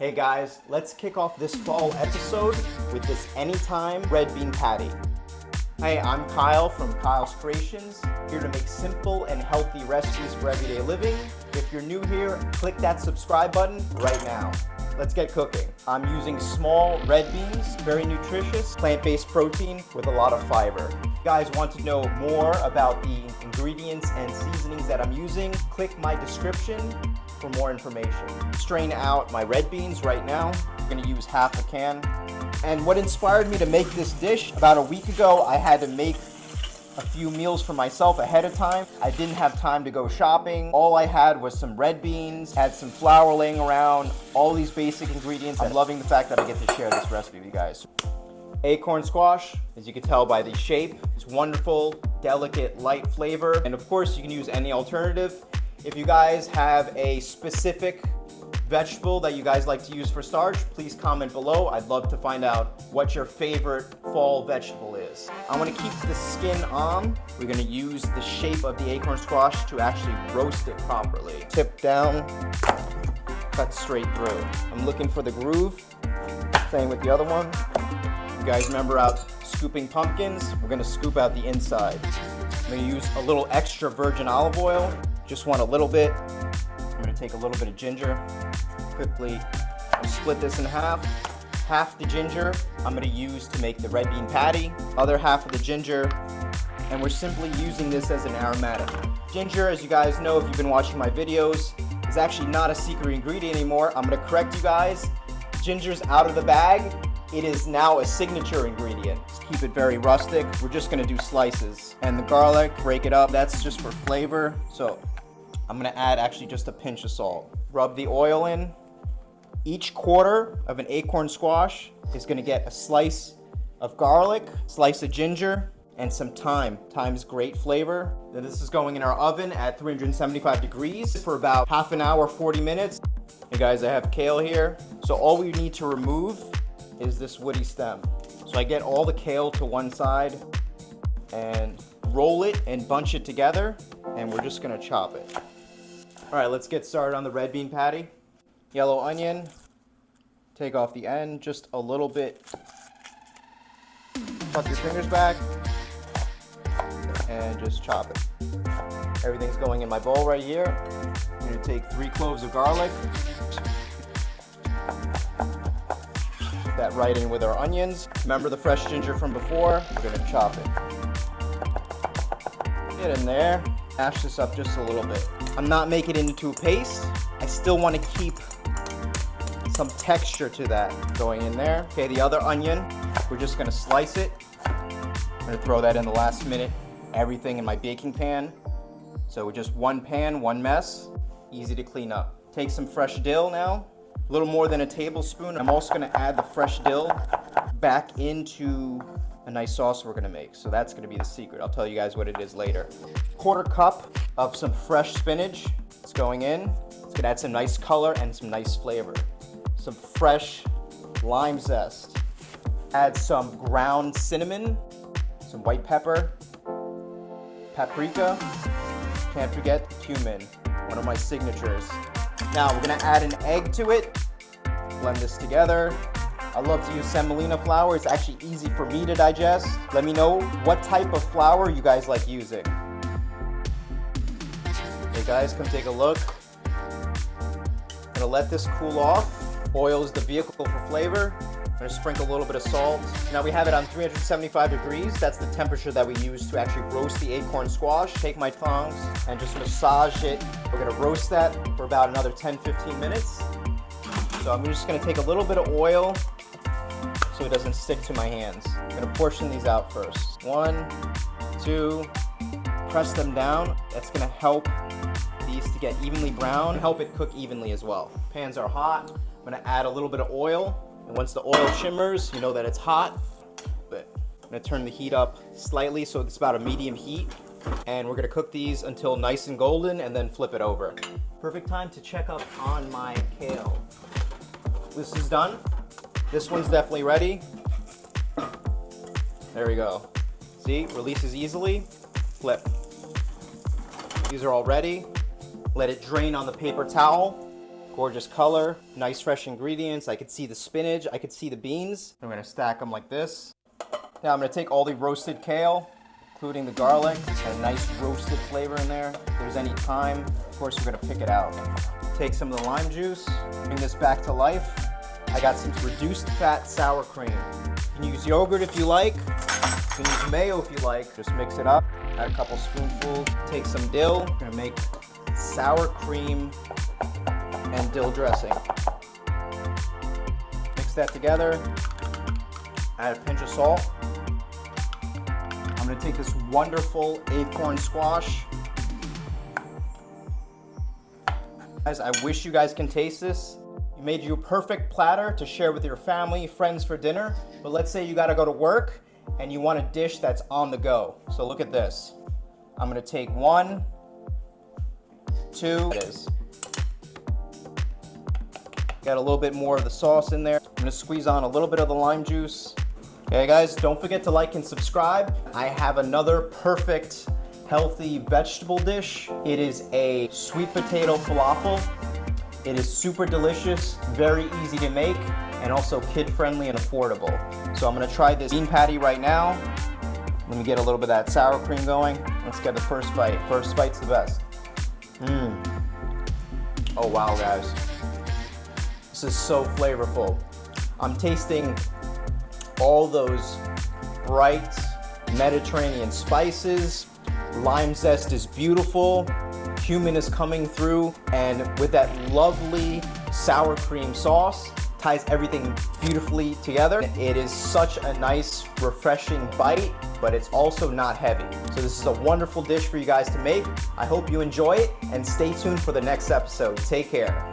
Hey guys, let's kick off this fall episode with this anytime red bean patty. Hey, I'm Kyle from Kyle's Creations, here to make simple and healthy recipes for everyday living. If you're new here, click that subscribe button right now. Let's get cooking. I'm using small red beans, very nutritious, plant-based protein with a lot of fiber. If you guys want to know more about the ingredients and seasonings that I'm using, click my description for more information. Strain out my red beans right now. I'm gonna use half a can. And what inspired me to make this dish, about a week ago, I had to make a few meals for myself ahead of time. I didn't have time to go shopping. All I had was some red beans, had some flour laying around, all these basic ingredients. I'm loving the fact that I get to share this recipe with you guys. Acorn squash, as you can tell by the shape, it's wonderful, delicate, light flavor. And of course, you can use any alternative. If you guys have a specific vegetable that you guys like to use for starch, please comment below. I'd love to find out what your favorite fall vegetable is. I want to keep the skin on. We're going to use the shape of the acorn squash to actually roast it properly. Tip down, cut straight through. I'm looking for the groove. Same with the other one. You guys remember out scooping pumpkins? We're going to scoop out the inside. I'm going to use a little extra virgin olive oil. Just want a little bit. I'm going to take a little bit of ginger. Quickly split this in half. Half the ginger I'm going to use to make the red bean patty. Other half of the ginger, and we're simply using this as an aromatic. Ginger, as you guys know if you've been watching my videos, is actually not a secret ingredient anymore. I'm going to correct you guys. Ginger's out of the bag. It is now a signature ingredient. Just keep it very rustic. We're just going to do slices. And the garlic, break it up. That's just for flavor. So I'm going to add actually just a pinch of salt. Rub the oil in. Each quarter of an acorn squash is going to get a slice of garlic, slice of ginger, and some thyme. Thyme's great flavor. Then this is going in our oven at 375 degrees for about half an hour, 40 minutes. Hey guys, I have kale here. So all we need to remove is this woody stem. So I get all the kale to one side and roll it and bunch it together, and we're just going to chop it. All right, let's get started on the red bean patty. Yellow onion, take off the end just a little bit. Tuck your fingers back and just chop it. Everything's going in my bowl right here. I'm going to take 3 cloves of garlic. Put that right in with our onions. Remember the fresh ginger from before? We're going to chop it. Get in there. Mash this up just a little bit. I'm not making it into a paste. I still want to keep some texture to that going in there. Okay, the other onion, we're just going to slice it. I'm going to throw that in the last minute. Everything in my baking pan. So just one pan, one mess. Easy to clean up. Take some fresh dill now. A little more than a tablespoon. I'm also going to add the fresh dill back into a nice sauce we're going to make. So that's going to be the secret. I'll tell you guys what it is later. 1/4 cup of some fresh spinach. It's going in. It's going to add some nice color and some nice flavor. Some fresh lime zest. Add some ground cinnamon, some white pepper, paprika. Can't forget cumin, one of my signatures. Now we're going to add an egg to it. Blend this together. I love to use semolina flour. It's actually easy for me to digest. Let me know what type of flour you guys like using. Hey guys, come take a look. I'm gonna let this cool off. Oil is the vehicle for flavor. I'm gonna sprinkle a little bit of salt. Now we have it on 375 degrees. That's the temperature that we use to actually roast the acorn squash. Take my tongs and just massage it. We're gonna roast that for about another 10-15 minutes. So I'm just gonna take a little bit of oil so it doesn't stick to my hands. I'm gonna portion these out first. 1, 2, press them down. That's gonna help these to get evenly brown, help it cook evenly as well. Pans are hot. I'm gonna add a little bit of oil, and once the oil shimmers, you know that it's hot. But I'm gonna turn the heat up slightly so it's about a medium heat, and we're gonna cook these until nice and golden and then flip it over. Perfect time to check up on my kale. This is done. This one's definitely ready. There we go. See, releases easily. Flip. These are all ready. Let it drain on the paper towel. Gorgeous color, nice fresh ingredients. I could see the spinach, I could see the beans. I'm gonna stack them like this. Now I'm gonna take all the roasted kale, including the garlic, and a nice roasted flavor in there. If there's any thyme, of course we're gonna pick it out. Take some of the lime juice, bring this back to life. I got some reduced fat sour cream. You can use yogurt if you like. You can use mayo if you like. Just mix it up. Add a couple spoonfuls. Take some dill. I'm gonna make sour cream and dill dressing. Mix that together. Add a pinch of salt. I'm gonna take this wonderful acorn squash. Guys, I wish you guys can taste this. You made you a perfect platter to share with your family, friends for dinner. But let's say you gotta go to work and you want a dish that's on the go. So look at this. I'm gonna take 1, 2, it is. Got a little bit more of the sauce in there. I'm gonna squeeze on a little bit of the lime juice. Okay guys, don't forget to like and subscribe. I have another perfect, healthy vegetable dish. It is a sweet potato falafel. It is super delicious, very easy to make, and also kid-friendly and affordable. So I'm gonna try this bean patty right now. Let me get a little bit of that sour cream going. Let's get the first bite. First bite's the best. Oh wow, guys. This is so flavorful. I'm tasting all those bright Mediterranean spices. Lime zest is beautiful. Cumin is coming through, and with that lovely sour cream sauce, ties everything beautifully together. It is such a nice, refreshing bite, but it's also not heavy. So this is a wonderful dish for you guys to make. I hope you enjoy it, and stay tuned for the next episode. Take care.